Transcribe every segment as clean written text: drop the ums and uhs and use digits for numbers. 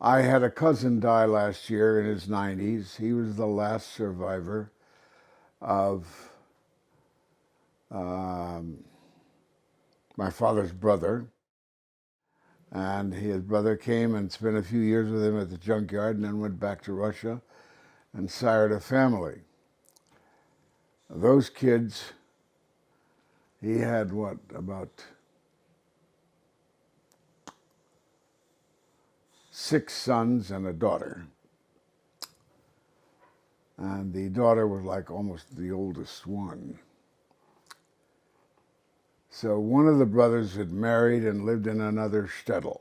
I had a cousin die last year in his 90s. He was the last survivor of um, my father's brother. And his brother came and spent a few years with him at the junkyard and then went back to Russia and sired a family. Those kids, he had what, about 6 sons and a daughter. And the daughter was like almost the oldest one. So one of the brothers had married and lived in another shtetl.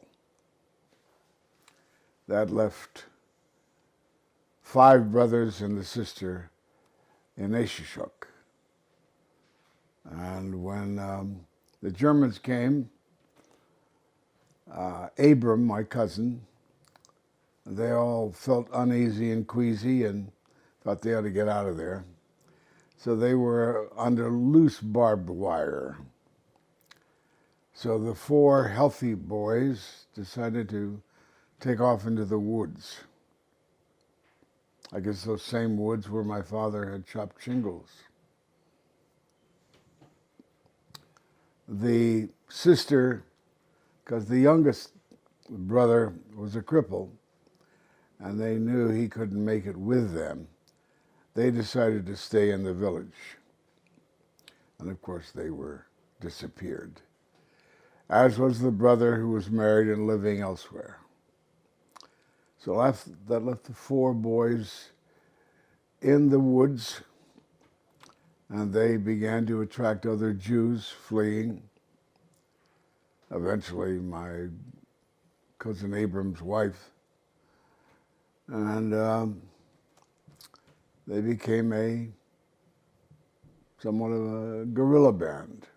That left 5 brothers and the sister in Eshishuk. And when the Germans came, Abram, my cousin, they all felt uneasy and queasy and thought they ought to get out of there. So they were under loose barbed wire. So the 4 healthy boys decided to take off into the woods. I guess those same woods where my father had chopped shingles. The sister, because the youngest brother was a cripple, and they knew he couldn't make it with them, they decided to stay in the village. And of course they were disappeared, as was the brother who was married and living elsewhere. So that left the 4 boys in the woods, and they began to attract other Jews fleeing. Eventually, my cousin Abram's wife, and they became somewhat of a guerrilla band.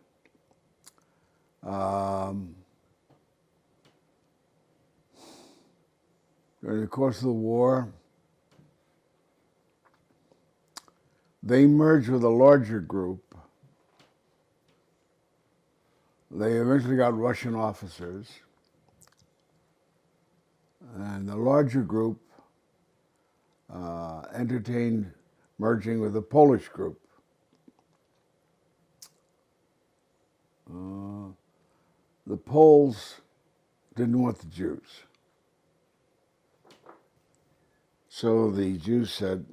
During the course of the war, they merged with a larger group. They eventually got Russian officers, and the larger group entertained merging with a Polish group. The Poles didn't want the Jews. So the Jews said,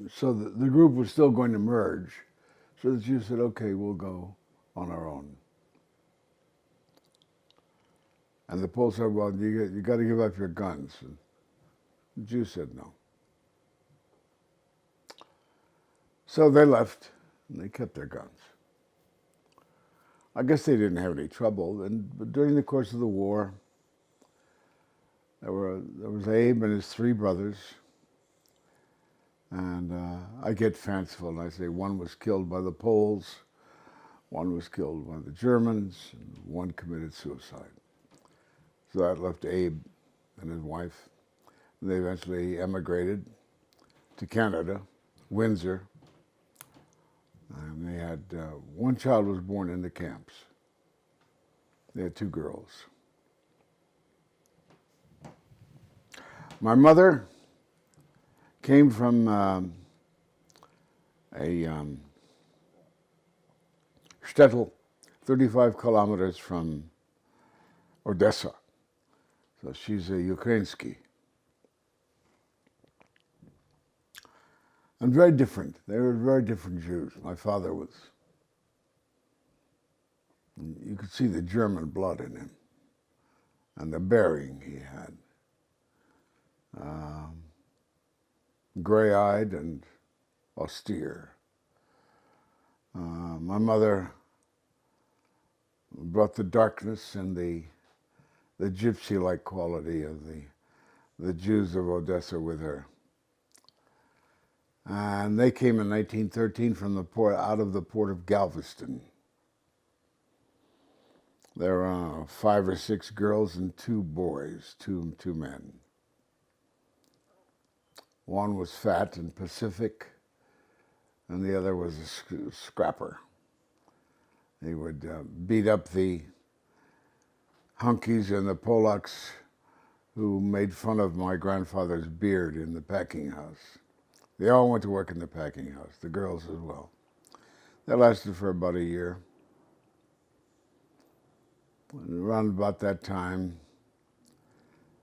so the group was still going to merge. So the Jews said, okay, we'll go on our own. And the Poles said, well, you got to give up your guns. And the Jews said no. So they left, and they kept their guns. I guess they didn't have any trouble. But during the course of the war, there was Abe and his 3 brothers. And I get fanciful, and I say one was killed by the Poles, one was killed by the Germans, and one committed suicide. So that left Abe and his wife. They eventually emigrated to Canada, Windsor. And they had, 1 child was born in the camps. They had 2 girls. My mother came from a shtetl 35 kilometers from Odessa. So she's a Ukrainsky. And very different. They were very different Jews. My father was, you could see the German blood in him and the bearing he had. Gray-eyed and austere. My mother brought the darkness and the gypsy-like quality of the Jews of Odessa with her. And they came in 1913 from the port, out of the port of Galveston. There were 5 or 6 girls and 2 boys, two men. One was fat and Pacific, and the other was a scrapper. He would beat up the hunkies and the Polacks who made fun of my grandfather's beard in the packing house. They all went to work in the packing house, the girls as well. That lasted for about a year. And around about that time,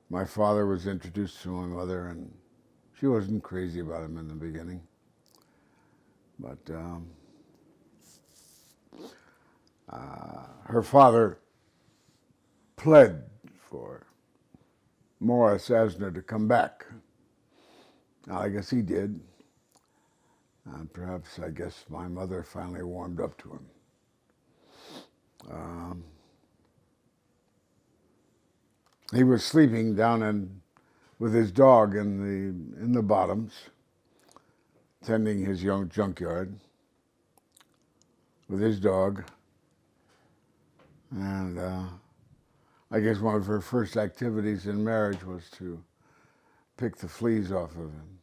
my father was introduced to my mother, and she wasn't crazy about him in the beginning. But her father pled for Morris Asner to come back. Now, I guess he did. Perhaps, I guess, my mother finally warmed up to him. He was sleeping down with his dog in the bottoms, tending his young junkyard with his dog. And I guess one of her first activities in marriage was to pick the fleas off of him.